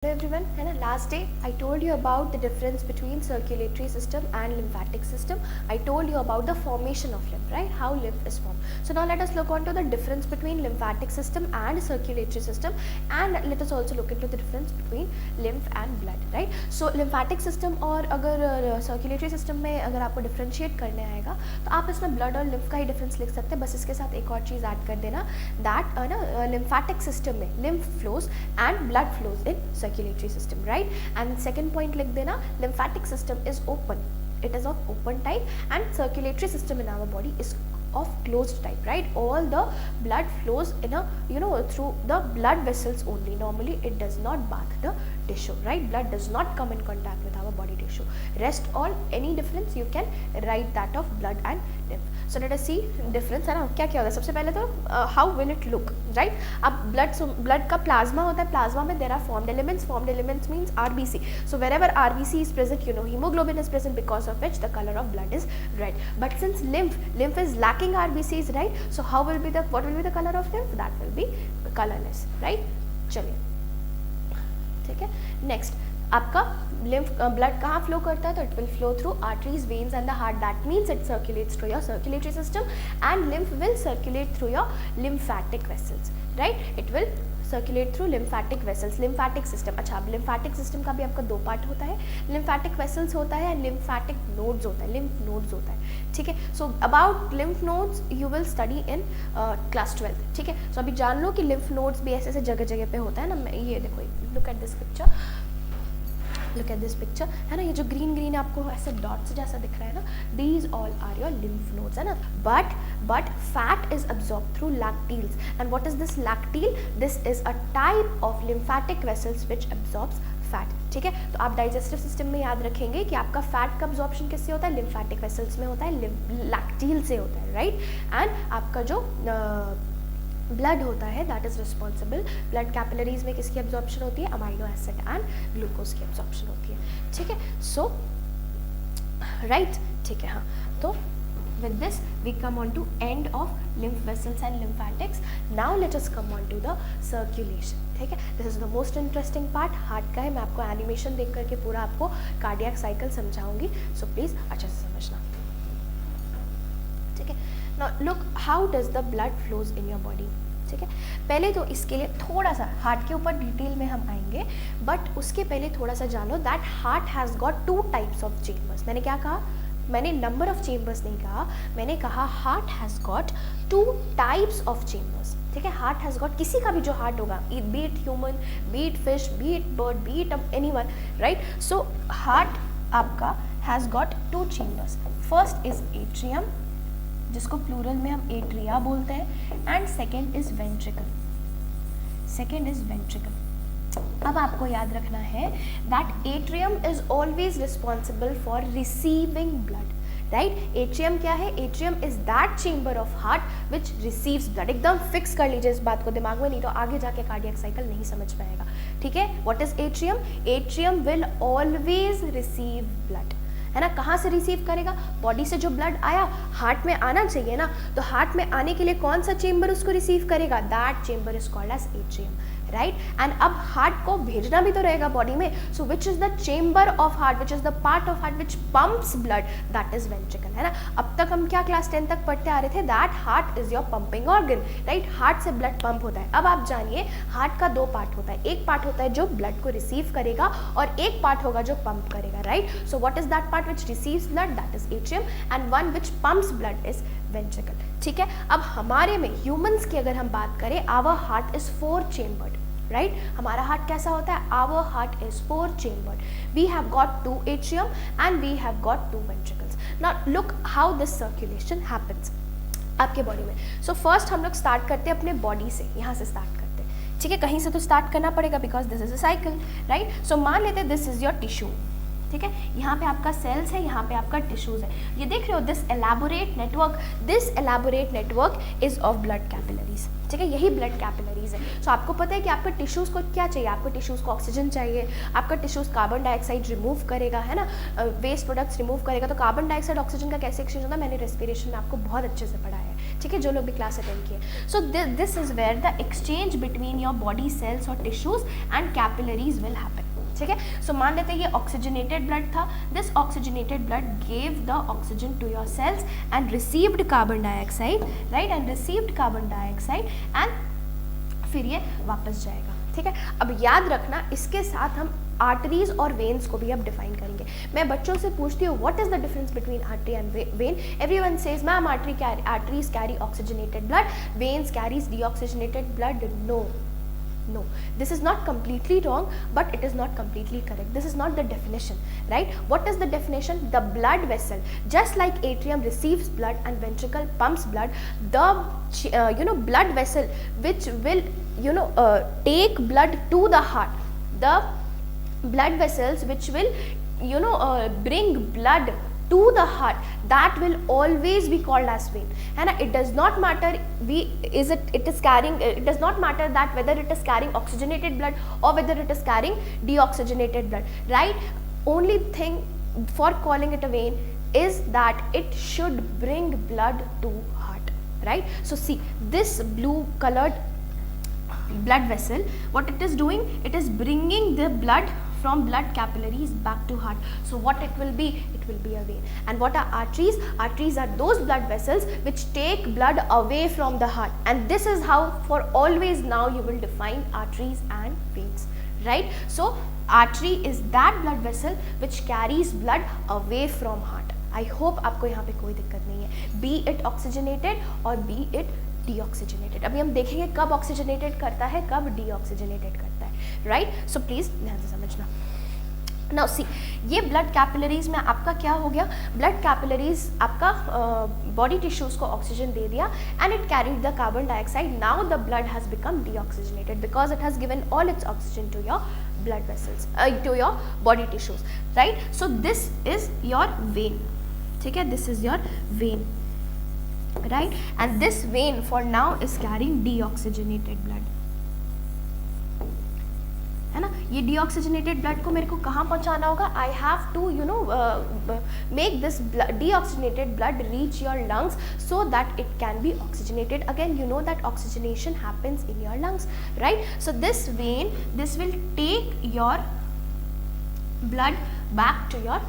Hello everyone, है ना. Last day I told you about the difference between circulatory system and lymphatic system. I told you about the formation of lymph, right? How lymph is formed. So now let us look on to the difference between lymphatic system and circulatory system, and let us also look into the difference between lymph and blood, right? So lymphatic system और अगर circulatory system में अगर आपको differentiate करने आएगा तो आप इसमें blood और lymph का ही difference लिख सकते हैं. बस इसके साथ एक और चीज़ ऐड कर देना that lymphatic system में lymph flows and blood flows in circulatory system, right? And second point लिख देना lymphatic system is open, it is of open type, and circulatory system in our body is of closed type, right? All the blood flows in a through the blood vessels only. Normally it does not bath the tissue, right? Blood does not come in contact with our body tissue. Rest all, any difference you can write that of blood and lymph. So let us see difference है ना. क्या क्या होता है सबसे पहले तो how will it look, right? अब blood का plasma होता है. Plasma में there are formed elements. Formed elements means RBC. So wherever RBC is present, hemoglobin is present, because of which the color of blood is red. But since lymph is lacking RBCs, right? So what will be the color of lymph? That will be colorless, right? चलिए ठीक है. Next आपका lymph blood कहाँ flow करता है? तो it will flow through arteries, veins and the heart. That means it circulates through your circulatory system, and lymph will circulate through your lymphatic vessels, right? It will circulate through lymphatic vessels. Lymphatic system, अच्छा अब lymphatic system का भी आपका दो part होता है. lymphatic vessels होता है and lymphatic nodes होता है, lymph nodes होता है, ठीक है. So about lymph nodes you will study in class 12, ठीक है. So अभी जान लो कि lymph nodes भी ऐसे ऐसे जगह जगह पे होता है ना. ये देखो, look at this picture, है ना. ये जो ग्रीन आपको ऐसे डॉट्स जैसा दिख रहा है ना, these all are your lymph nodes, है ना. But fat is absorbed through lacteals. And what is this lacteal? This is a type of lymphatic vessels which absorbs fat, ठीक है. तो आप डाइजेस्टिव सिस्टम में याद रखेंगे कि आपका फैट का अब्जॉर्प्शन किससे होता है? लिम्फैटिक वेसल्स में होता है, लैक्टील से होता है, राइट. एंड आपका जो ब्लड होता है that is responsible, blood capillaries में किसकी एब्जॉर्प्शन होती है? अमाइनो एसिड एंड ग्लूकोज की एब्जॉर्प्शन होती है, ठीक है. सो राइट, ठीक है. हाँ, तो with this we come on to end of lymph vessels and lymphatics. Now let us come on to the circulation, ठीक है. This is the most interesting part. Heart का है. मैं आपको एनिमेशन देख करके पूरा आपको कार्डियक साइकिल समझाऊंगी, सो प्लीज अच्छे से समझना, ठीक है. Now look how does the blood flows in your body, ठीक है. पहले तो इसके लिए थोड़ा सा हार्ट के ऊपर डिटेल में हम आएंगे, बट उसके पहले थोड़ा सा जानो that heart has got two types of chambers. मैंने क्या कहा? मैंने नंबर ऑफ चेम्बर्स नहीं कहा, मैंने कहा heart has got two types of chambers, ठीक है. हार्ट हैज़ गॉट, किसी का भी जो हार्ट होगा, be it human, be it fish, be it bird, be it anyone, right. So heart आपका has got two chambers. First is atrium, जिसको plural में हम एट्रिया बोलते हैं, एंड सेकेंड इज वेंट्रिकल. अब आपको याद रखना है that atrium is always responsible for receiving blood, right. Atrium क्या है? Atrium is that chamber of heart which receives blood. एकदम फिक्स कर लीजिए इस बात को दिमाग में, नहीं तो आगे जाके कार्डियक साइकिल नहीं समझ पाएगा, ठीक है. What is atrium? Atrium will always receive blood, है ना. कहाँ से रिसीव करेगा? बॉडी से जो ब्लड आया हार्ट में आना चाहिए ना, तो हार्ट में आने के लिए कौन सा चेम्बर उसको रिसीव करेगा? That chamber is called as atrium, right. And अब हार्ट को भेजना भी तो रहेगा बॉडी में, so which is the chamber of heart, which is the part of heart which pumps blood? That is ventricle, है ना. अब तक हम क्या क्लास 10 तक पढ़ते आ रहे थे? That heart is your pumping organ, right. Heart से ब्लड पंप होता है. अब आप जानिए हार्ट का दो पार्ट होता है. एक पार्ट होता है जो ब्लड को रिसीव करेगा, और एक पार्ट होगा जो पंप करेगा, right. So what is that part which receives blood? That is atrium, and one which pumps blood is ventricle, ठीक है. अब हमारे में ह्यूमंस की अगर हम बात करें, our heart is 4 chambered, right. हमारा हार्ट कैसा होता है? Our heart is 4 chambered. We have got 2 atrium and we have got 2 ventricles. Now look how this circulation happens आपके बॉडी में. सो फर्स्ट हम लोग स्टार्ट करते हैं अपने बॉडी से, यहाँ से स्टार्ट करते हैं, ठीक है. कहीं से तो स्टार्ट करना पड़ेगा because this is a cycle, right. So मान लेते हैं दिस इज योर टिश्यू, ठीक है. यहाँ पे आपका सेल्स है, यहाँ पे आपका टिश्यूज है. ये देख रहे हो this elaborate network is of blood capillaries, ठीक है. यही ब्लड कैपिलरीज है. सो आपको पता है कि आपके टिश्यूज को क्या चाहिए? आपको टिश्यूज को ऑक्सीजन चाहिए, आपका टिश्यूज कार्बन डाइऑक्साइड रिमूव करेगा, है ना, वेस्ट प्रोडक्ट्स रिमूव करेगा. तो कार्बन डाइऑक्साइड ऑक्सीजन का कैसे एक्सचेंज होता है? मैंने रेस्पिरेशन में आपको बहुत अच्छे से पढ़ाया है, ठीक है, जो लोग भी क्लास अटेंड किए. So this is where the exchange between your body cells और tissues and capillaries will happen. ठीक है, सो मान लेते हैं ये ऑक्सीजनेटेड ब्लड था. This oxygenated blood gave the oxygen to your cells and received carbon dioxide, right, and received carbon dioxide and फिर ये वापस जाएगा. ठीक है, अब याद रखना इसके साथ हम आर्टरीज और वेन्स को भी अब डिफाइन करेंगे. मैं बच्चों से पूछती हूँ what is the difference between artery and when. Everyone says ma'am arteries carry oxygenated blood, veins carries deoxygenated blood. No, this is not completely wrong, but it is not completely correct. This is not the definition, right? What is the definition? The blood vessel, just like atrium receives blood and ventricle pumps blood, the blood vessel which will take blood to the heart, the blood vessels which will bring blood to the heart, that will always be called as vein. And it does not matter it does not matter that whether it is carrying oxygenated blood or whether it is carrying deoxygenated blood, right? Only thing for calling it a vein is that it should bring blood to heart, right? So see, this blue colored blood vessel, what it is doing, it is bringing the blood from blood capillaries back to heart. So what it will be a vein. And what are arteries? Arteries are those blood vessels which take blood away from the heart. And this is how for always now you will define arteries and veins, right? So artery is that blood vessel which carries blood away from heart. I hope आपको यहाँ पे कोई दिक्कत नहीं है, be it oxygenated or be it deoxygenated. अभी हम देखेंगे कब ऑक्सीजनेटेड करता है, कब डीऑक्सीजनेटेड करता है, राइट? सो प्लीज ध्यान से समझना. नाउ सी, ये ब्लड कैपिलरीज में आपका क्या हो गया, ब्लड कैपिलरीज आपका बॉडी टिश्यूज को ऑक्सीजन दे दिया and it carried the carbon dioxide. Now the blood has become deoxygenated because it has given all its oxygen to your blood vessels, to your body tissues, right? So this is your vein. ठीक है, this is your vein, right? And this vein for now is carrying deoxygenated blood, है ना. ये deoxygenated blood को मेरे को कहाँ पहुँचाना होगा? I have to make this deoxygenated blood reach your lungs so that it can be oxygenated again. You know that oxygenation happens in your lungs, right? So this vein, this will take your blood back to your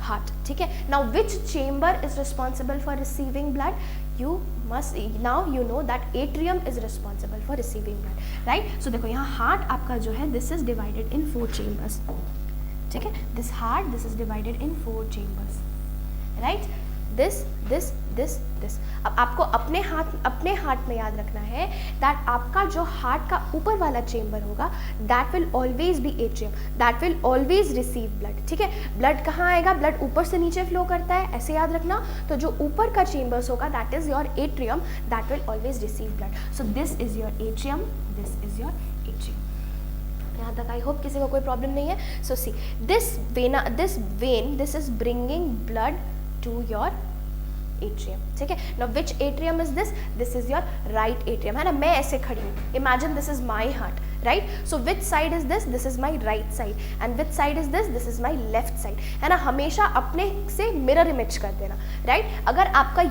heart. ठीक है, now which chamber is responsible for receiving blood? You must now you know that atrium is responsible for receiving blood, right? So देखो यहाँ heart आपका जो है this is divided in 4 chambers. ठीक है, this heart this is divided in 4 chambers, right? this. अब आपको अपने हार्ट में याद रखना है दैट आपका जो हार्ट का ऊपर वाला चेंबर होगा that will always be atrium, that will always receive blood. ठीक है, ब्लड कहाँ आएगा? ब्लड ऊपर से नीचे फ्लो करता है, ऐसे याद रखना. तो जो ऊपर का चेंबर्स होगा that is your atrium, that will always receive blood. So this is your atrium, this is your atrium. यहाँ तक आई होप किसी को कोई प्रॉब्लम नहीं है. So see, this vein this is bringing blood to your atrium. ठीक है, now which atrium is this? This is your right atrium, है ना. मैं ऐसे खड़ी हूँ, imagine this is my heart, right. So which side is this? This is my right side. And which side is this? This is my left side, है ना. हमेशा अपने से मिरर इमेज कर देना, राइट. अगर आपका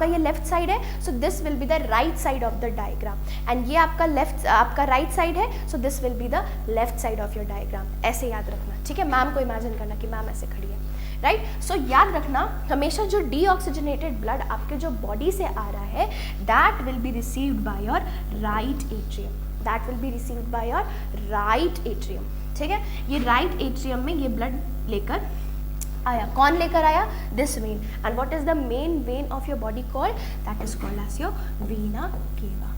ये लेफ्ट साइड है so this will be the right side of the diagram, and ये आपका राइट साइड है so this will be the left side of your diagram. ऐसे याद रखना, ठीक है. मैम को इमेजिन करना कि मैम ऐसे खड़ी है, राइट. सो याद रखना हमेशा जो डीऑक्सीजनेटेड ब्लड आपके जो बॉडी से आ रहा है that will be received by your right atrium, that will be received by your right atrium. ठीक है, ये राइट एट्रियम में ये ब्लड लेकर आया. कौन लेकर आया? This vein. And what is the main vein of your body called? That is called as your vena cava.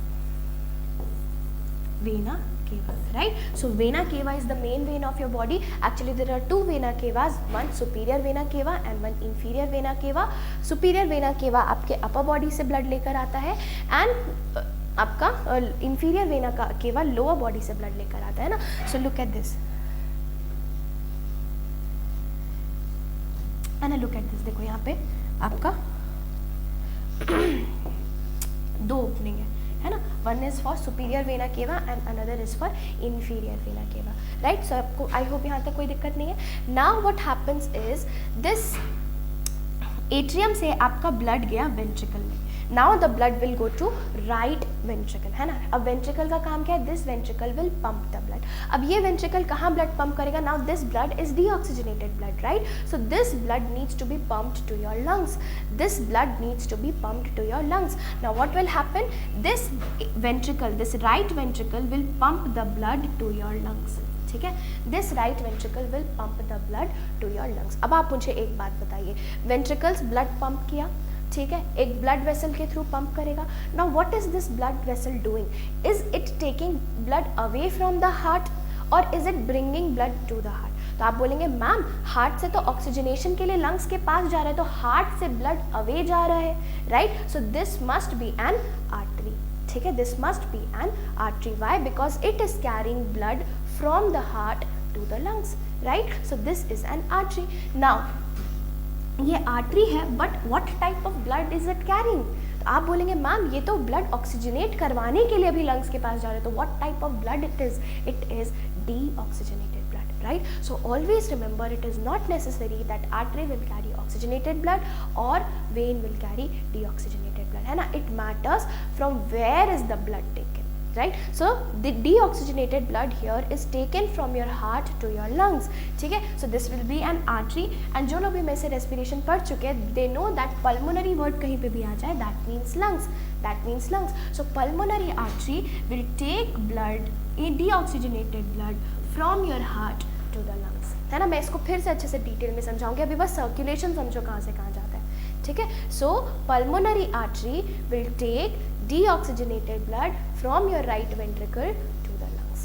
Vena cava, right? So vena cava is the main vein of your body. Actually there are 2 vena cavas, one superior vena cava and one inferior vena cava. Superior vena cava आपके upper body से blood लेकर आता है and आपका inferior vena cava lower body से blood लेकर आता है ना. So look at this and look at this. देखो यहाँ पे आपका 2 ओपनिंग है ना. One is for superior vena cava and another is for inferior vena cava, right. So आपको आई होप यहाँ तक कोई दिक्कत नहीं है. Now what happens is this atrium से आपका ब्लड गया वेंट्रिकल में. Now the blood will go to right ventricle, है ना. अब वेंट्रिकल का काम क्या है, this ventricle will pump the blood. अब ये वेंट्रिकल कहाँ ब्लड पंप करेगा, now this blood is deoxygenated blood, right. So this blood needs to be pumped to your lungs, this blood needs to be pumped to your lungs. Now what will happen, this ventricle, this right ventricle will pump the blood to your lungs, ठीक है. This right ventricle will pump the blood to your lungs. अब आप मुझे एक बात बताइए, ventricles blood pump किया, ठीक है, एक ब्लड वेसल के थ्रू पंप करेगा. Now what is this blood vessel doing, is it taking blood away from the heart और is it bringing blood to the heart. तो आप बोलेंगे मैम हार्ट से तो ऑक्सीजनेशन के लिए लंग्स के पास जा रहा है, तो हार्ट से ब्लड अवे जा रहा है, right. So this must be an artery, ठीक है, this must be an artery. Why, because it is carrying blood from the heart to the lungs, right. So this is an artery. Now ये artery है, but what type of blood is it carrying. तो आप बोलेंगे ma'am ये तो blood oxygenate करवाने के लिए अभी लंग्स के पास जा रहे हैं, तो what type of blood it is deoxygenated blood, right. So always remember it is not necessary that artery will carry oxygenated blood और vein will carry deoxygenated blood, है ना. It matters from where is the blood taken, right. So the deoxygenated blood here is taken from your heart to your lungs, ठीक है. So this will be an artery. and जो लोग भी में से respiration पढ़ चुके हैं, they know that pulmonary word कहीं पे भी आ जाए, that means lungs, that means lungs. So pulmonary artery will take blood, a deoxygenated blood from your heart to the lungs, है ना. मैं इसको फिर से अच्छे से डिटेल में समझाऊंगी, अभी बस सर्कुलेशन समझो कहाँ से कहाँ जाता है, ठीक है. So pulmonary artery will take deoxygenated blood from your right ventricle to the lungs,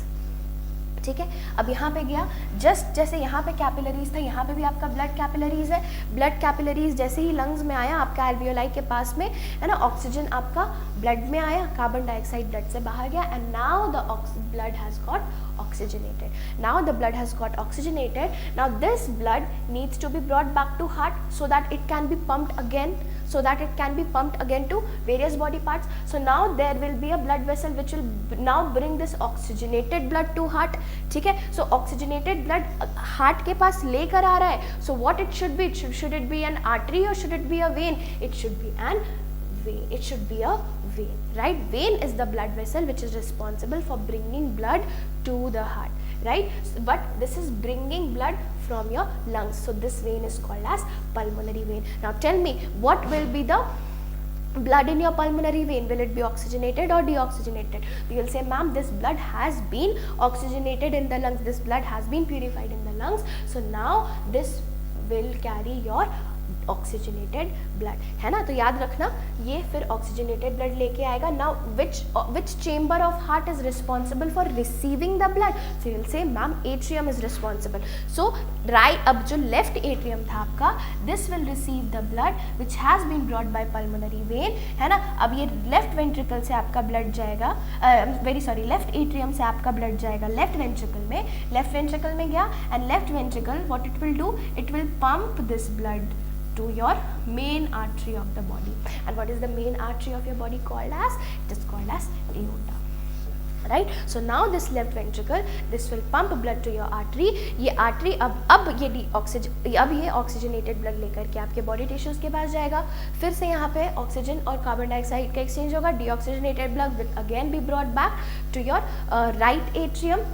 ठीक है. अब यहाँ पे गया, जस्ट जैसे यहाँ पे कैपिलरीज था, यहाँ पे भी आपका ब्लड कैपिलरीज है. ब्लड कैपिलरीज जैसे ही लंग्स में आया आपका एल्वियोलाई के पास में, है ना, ऑक्सीजन आपका ब्लड में आया, कार्बन डाइऑक्साइड ब्लड से बाहर गया, and now the blood has got oxygenated. Now the blood has got oxygenated. Now this blood needs to be brought back to heart so that it can be pumped again, so that it can be pumped again to various body parts. So now there will be a blood vessel which will now bring this oxygenated blood to heart, ठीक है. So oxygenated blood heart के पास लेकर आ रहा है. So what it should be, should it be an artery or should it be a vein? It should be an vein, it should be a vein, right. Vein is the blood vessel which is responsible for bringing blood to the heart, right. But this is bringing blood from your lungs, so this vein is called as pulmonary vein. Now tell me, what will be the blood in your pulmonary vein? Will it be oxygenated or deoxygenated? You will say ma'am this blood has been oxygenated in the lungs, this blood has been purified in the lungs, so now this will carry your oxygenated blood, है ना. तो याद रखना ये फिर oxygenated blood लेके आएगा. Now which chamber of heart is responsible for receiving the blood, so you will say ma'am atrium is responsible. So right, अब जो लेफ्ट एट्रियम था आपका, this will receive the blood which has been brought by pulmonary vein, है ना. अब ये left ventricle से आपका ब्लड जाएगा, वेरी सॉरी, लेफ्ट एट्रियम से आपका ब्लड जाएगा लेफ्ट वेंट्रिकल में, लेफ्ट वेंट्रिकल में गया, and left ventricle what it will do, it will pump this blood to your main artery of the body. And what is the main artery of your body called as? It is called as aorta, right. So now this left ventricle, this will pump blood to your artery. ये artery अब ये oxygenated blood लेकर के आपके body tissues के पास जाएगा. फिर से यहाँ पे ऑक्सीजन और कार्बन डाइऑक्साइड का एक्सचेंज होगा. Deoxygenated blood will again be brought back to your right atrium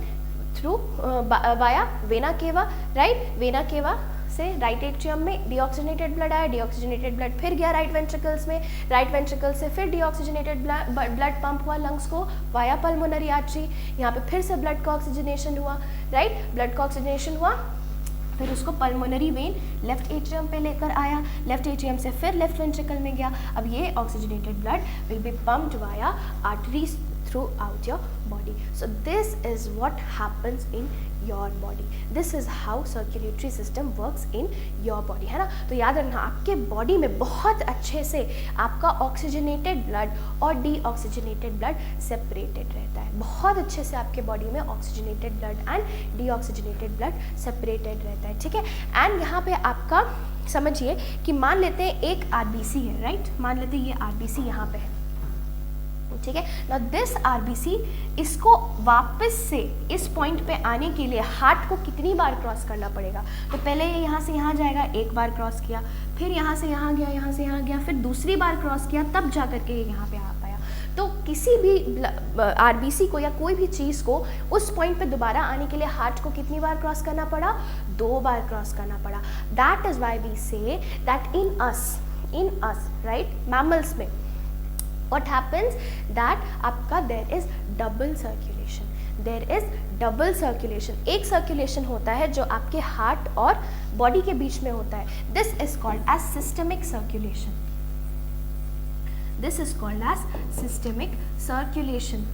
through via vena cava, right. Vena cava से राइट एट्रियम में डीऑक्सीजनेटेड ब्लड आया, डीऑक्सीजनेटेड ब्लड फिर गया राइट वेंट्रिकल्स में, राइट वेंट्रिकल से फिर डीऑक्सीजनेटेड ब्लड पंप हुआ lungs को वाया पल्मोनरी आर्टरी. यहाँ पे फिर से ब्लड का ऑक्सीजनेशन हुआ, राइट. ब्लड का ऑक्सीजनेशन हुआ, फिर उसको पल्मोनरी वेन लेफ्ट एट्रियम पे लेकर आया, लेफ्ट एट्रियम से फिर लेफ्ट वेंट्रिकल में गया. अब ये oxygenated blood will be pumped via arteries throughout your body. So this is what happens in your body. This is how circulatory system works in your body, है ना. तो याद रखना आपके बॉडी में बहुत अच्छे से आपका ऑक्सीजनेटेड ब्लड और डीऑक्सीजनेटेड ब्लड सेपरेटेड रहता है. बहुत अच्छे से आपके बॉडी में oxygenated blood and deoxygenated blood separated रहता है, ठीक है. एंड यहाँ पे आपका समझिए कि मान लेते हैं एक आरबीसी है, राइट. मान लेते हैं ये आरबीसी यहाँ पे है, ठीक है ना। दिस आरबीसी इसको वापस से इस पॉइंट पे आने के लिए हार्ट को कितनी बार क्रॉस करना पड़ेगा? तो पहले ये यहाँ से यहाँ जाएगा, एक बार क्रॉस किया, फिर यहाँ से यहाँ गया, यहाँ से यहाँ गया, फिर दूसरी बार क्रॉस किया, तब जा करके ये यहाँ पे आ पाया। तो किसी भी आरबीसी को या कोई भी चीज़ को उस पॉइंट पे दोबारा आने के लिए हार्ट को कितनी बार क्रॉस करना पड़ा? 2 बार क्रॉस करना पड़ा। That is why we say that in us right, mammals में what happens that आपका there is double circulation, एक सर्कुलेशन होता है जो आपके हार्ट और बॉडी के बीच में होता है। This is called as systemic circulation,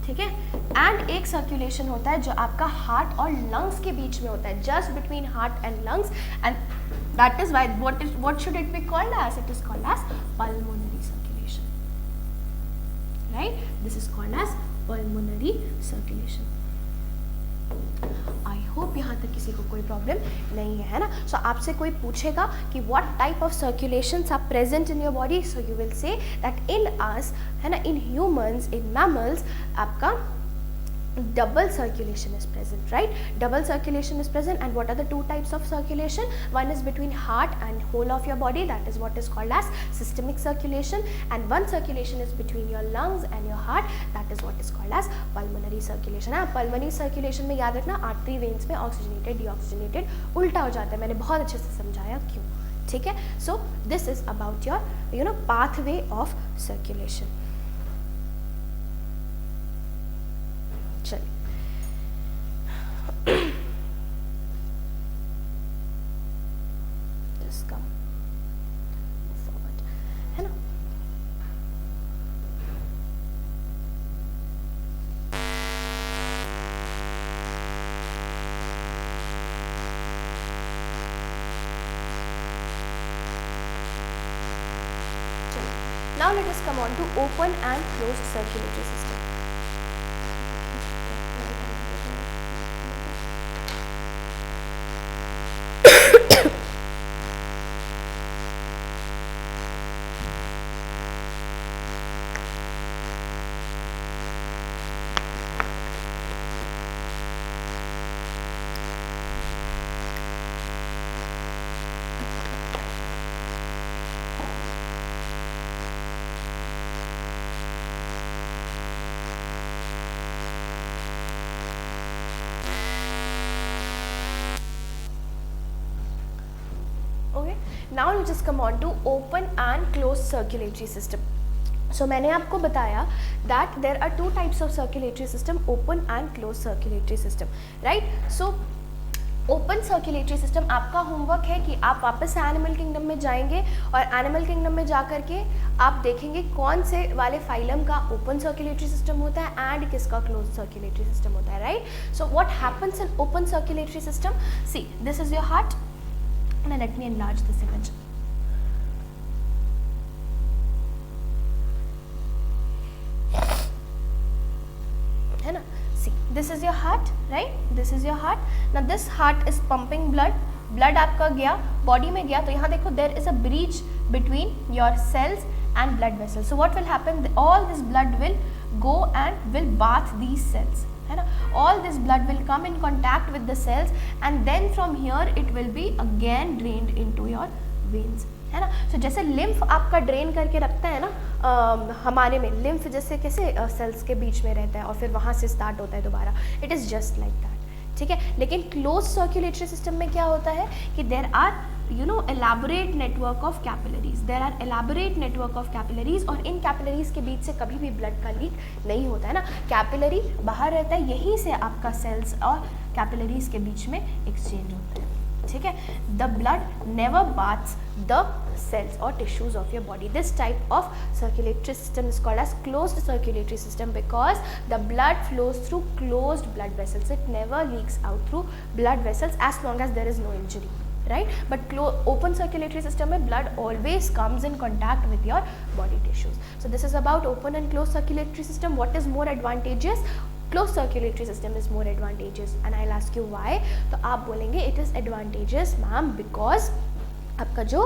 ठीक है। एंड एक सर्कुलेशन होता है जो आपका हार्ट और लंग्स के बीच में होता है, just between heart and lungs, and that is why what should it be called as? It is called as pulmonary circulation, right? This is called as pulmonary circulation. I hope यहाँ तक किसी को कोई problem नहीं है ना। सो आपसे कोई पूछेगा कि what type of circulations are present in your body, so you will say that in us है ना, in humans, in mammals आपका double circulation is present, right? Double circulation is present, and what are the two types of circulation? One is between heart and whole of your body, that is what is called as systemic circulation, and one circulation is between your lungs and your heart, that is what is called as pulmonary circulation. pulmonary circulation में याद रखना artery veins में oxygenated deoxygenated उल्टा हो जाता है, मैंने बहुत अच्छे से समझाया क्यों, ठीक है। So this is about your pathway of circulation. Just come forward, है ना। Now let us come on to open and closed circulatory system. Now let's just come on to open and closed circulatory system. So मैंने आपको बताया that there are two types of circulatory system, open and closed circulatory system, right? So open circulatory system आपका homework है कि आप वापस से animal kingdom में जाएंगे और एनिमल किंगडम में जा कर के आप देखेंगे कौन से वाले फाइलम का ओपन सर्कुलेटरी सिस्टम होता है एंड किसका क्लोज सर्कुलेटरी सिस्टम होता है, right? So what happens in open circulatory system? See, this is your heart. Now let me enlarge this image. है ना? See, this is your heart, right? This is your heart. Now this heart is pumping blood. Blood आपका गया, body में गया, तो यहाँ देखो there is a breach between your cells and blood vessels. So what will happen? All this blood will go and will bath these cells. है ना? All this blood will come in contact with the cells and then from here it will be again drained into your veins. है ना? So जैसे lymph आपका drain करके रखता है ना, हमारे में lymph जैसे कैसे cells के बीच में रहता है और फिर वहाँ से start होता है दोबारा. It is just like that. ठीक है? लेकिन closed circulatory system में क्या होता है कि there are elaborate network of capillaries. There are elaborate network of capillaries और इन capillaries के बीच से कभी भी blood का leak नहीं होता है ना. Capillary बाहर रहता है, यहीं से आपका cells और capillaries के बीच में exchange होता है. ठीक है? The blood never baths the cells or tissues of your body. This type of circulatory system is called as closed circulatory system because the blood flows through closed blood vessels. It never leaks out through blood vessels as long as there is no injury. Right? But open circulatory system में blood always comes in contact with your body tissues. So this is about open and closed circulatory system. What is more advantageous? Closed circulatory system is more advantageous and I'll ask you why. तो आप बोलेंगे it is advantageous ma'am because आपका जो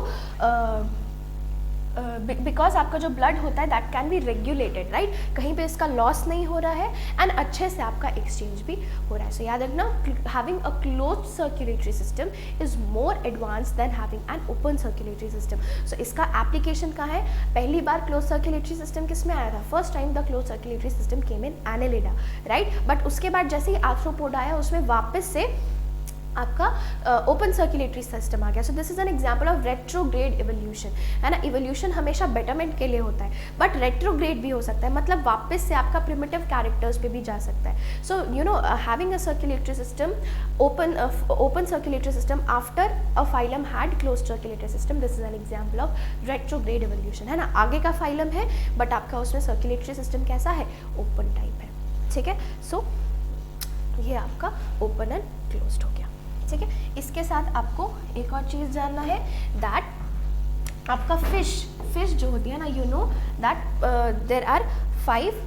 because आपका जो blood होता है that can be regulated, right, कहीं पे इसका लॉस नहीं हो रहा है एंड अच्छे से आपका एक्सचेंज भी हो रहा है. सो याद रखना, having a close circulatory system is more advance than having an open circulatory system. So इसका एप्लीकेशन कहाँ है? पहली बार क्लोज सर्कुलेटरी सिस्टम किस में आया था? First time the close circulatory system came in Annelida, right. But उसके बाद जैसे ही आर्थ्रोपोडा आया उसमें वापस से आपका ओपन सर्कुलेटरी सिस्टम आ गया. सो this is an example of retrograde evolution, है ना. इवोल्यूशन हमेशा बेटरमेंट के लिए होता है, बट रेट्रोग्रेड भी हो सकता है, मतलब वापस से आपका प्रिमिटिव कैरेक्टर्स पे भी जा सकता है. So you know, having a circulatory system, open circulatory system after a phylum had close circulatory system, this is an example of retrograde evolution, है ना. आगे का फाइलम है बट आपका उसमें सर्कुलेटरी सिस्टम कैसा है? ओपन टाइप है, ठीक है. सो ये आपका ओपन एंड क्लोज्ड हो गया, ठीक है. इसके साथ आपको एक और चीज़ जानना है, दैट आपका फिश जो होती है ना, you know that there are 5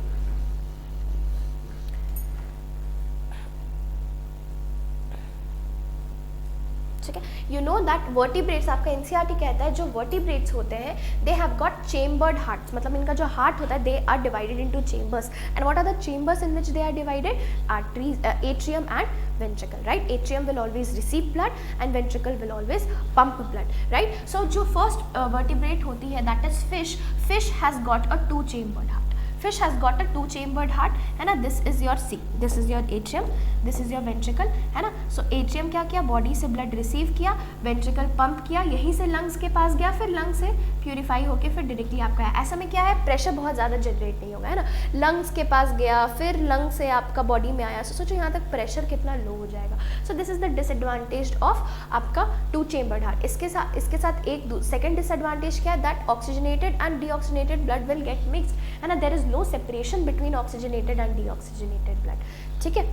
ठीक है. यू नो दैट वर्टिब्रेट्स, आपका एनसीईआरटी कहता है जो वर्टिब्रेट्स होते हैं they have got chambered hearts, मतलब इनका जो हार्ट होता है they are divided into chambers. And what are the chambers in which they are divided? Arteries, atrium and ventricle, right. Atrium will always receive blood and ventricle will always pump blood, right. So जो first vertebrate होती है that is fish has got a 2 chambered heart. Fish has got a 2 chambered heart, है ना. This is your C, this is your atrium, this is your ventricle, है ना. So atrium क्या किया? Body से blood receive किया, ventricle pump किया, यहीं से लंग्स के पास गया, फिर लंग से प्यूरिफाई होके फिर डायरेक्टली आपका है. ऐसा में क्या है? प्रेशर बहुत ज़्यादा जनरेट नहीं होगा, है ना. लंग्स के पास गया, फिर लंग से आपका बॉडी में आया. सोचो यहाँ तक प्रेशर कितना लो हो जाएगा. सो this is the disadvantage of आपका 2 चेम्बर्ड हार्ट. इसके साथ एक सेकेंड डिसएडवांटेज क्या है? That oxygenated and deoxygenated blood will get mixed, है ना. There is no separation between oxygenated and deoxygenated blood, ठीक है.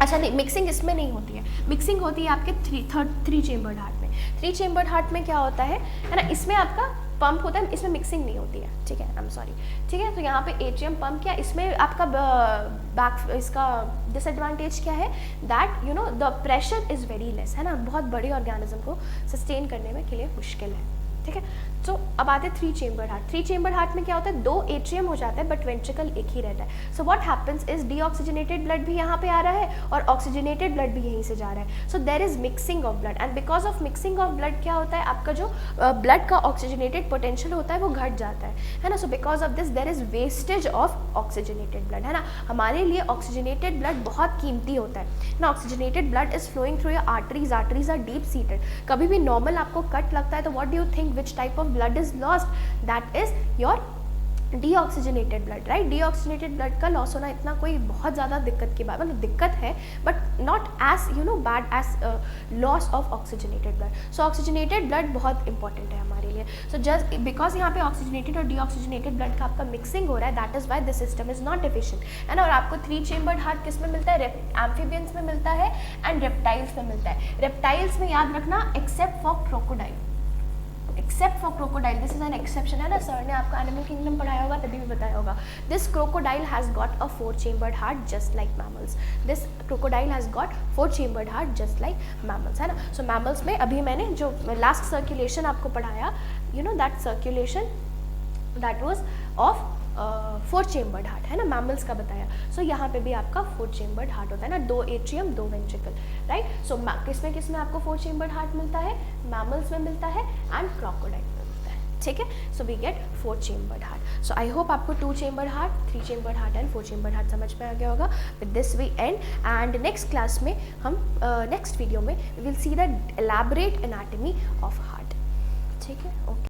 अच्छा नहीं, मिक्सिंग इसमें नहीं होती है, मिक्सिंग होती है आपके 3 चेम्बर्ड हार्ट में. 3 चेम्बर्ड हार्ट में क्या होता है ना, इसमें आपका पंप होता है, इसमें मिक्सिंग नहीं होती है, ठीक है. आई एम सॉरी, ठीक है. तो यहाँ पे एट्रियम पंप किया, इसमें आपका बैक, इसका डिसएडवांटेज क्या है? That you know the pressure is very less, है ना. बहुत बड़े ऑर्गेनिज्म को सस्टेन करने में के लिए मुश्किल है, ठीक है. तो अब आते हैं 3 चेम्बर्ड हार्ट. 3 चेम्बर्ड हार्ट में क्या होता है? 2 एट्रियम हो जाता है बट वेंट्रिकल एक ही रहता है. सो what happens is deoxygenated blood भी यहाँ पे आ रहा है और ऑक्सीजनेटेड ब्लड भी यहीं से जा रहा है. So there is mixing of blood and because of mixing of blood क्या होता है? आपका जो ब्लड का ऑक्सीजनेटेड पोटेंशियल होता है वो घट जाता है ना. So because of this there is wastage of oxygenated blood, है ना. हमारे लिए ऑक्सीजनेटेड ब्लड बहुत कीमती होता है ना. Oxygenated blood is flowing through your arteries are deep seated. कभी भी नॉर्मल आपको कट लगता है तो what do you think which type of blood is lost? That is your deoxygenated blood, right. Deoxygenated blood का लॉस होना इतना कोई बहुत ज़्यादा दिक्कत की बात, मतलब दिक्कत है but not as you know bad as loss of oxygenated blood. So oxygenated blood बहुत इंपॉर्टेंट है हमारे लिए. सो जस्ट बिकॉज यहाँ पे ऑक्सीजनेटेड और डीऑक्सीजनेटेड ब्लड का आपका मिक्सिंग हो रहा है, that is why this system is not efficient, है ना. और आपको 3 चेम्बर्ड हार्ट किस में मिलता है? एम्फीबियंस में मिलता है एंड रेप्टाइल्स में मिलता है. रेप्टाइल्स में याद रखना except for crocodile, except for crocodile, this is an exception, है ना. सर ने आपको एनिमल किंगडम पढ़ाया होगा तभी भी बताया होगा. This crocodile has got a 4 chambered heart just like mammals. This crocodile has got 4 chambered heart just like mammals, है ना. सो मैमल्स में अभी मैंने जो लास्ट सर्कुलेशन आपको पढ़ाया, you know that circulation that was of 4 chambered heart, है ना. मैमल्स का बताया. सो यहाँ पे भी आपका 4 चेम्बर्ड हार्ट होता है ना, 2 एट्रियम 2 वेंट्रिकल, राइट. सो किस में आपको 4 चेम्बर्ड हार्ट मिलता है? मैमल्स में मिलता है एंड क्रोकोडाइल में मिलता है, ठीक है. So we get 4 chambered heart. So I hope आपको 2 chambered heart, 3 chambered heart and 4 chambered heart समझ में आ गया होगा. With this we end and next class में हम नेक्स्ट वीडियो में we will see the elaborate anatomy of heart, ठीक है. ओके.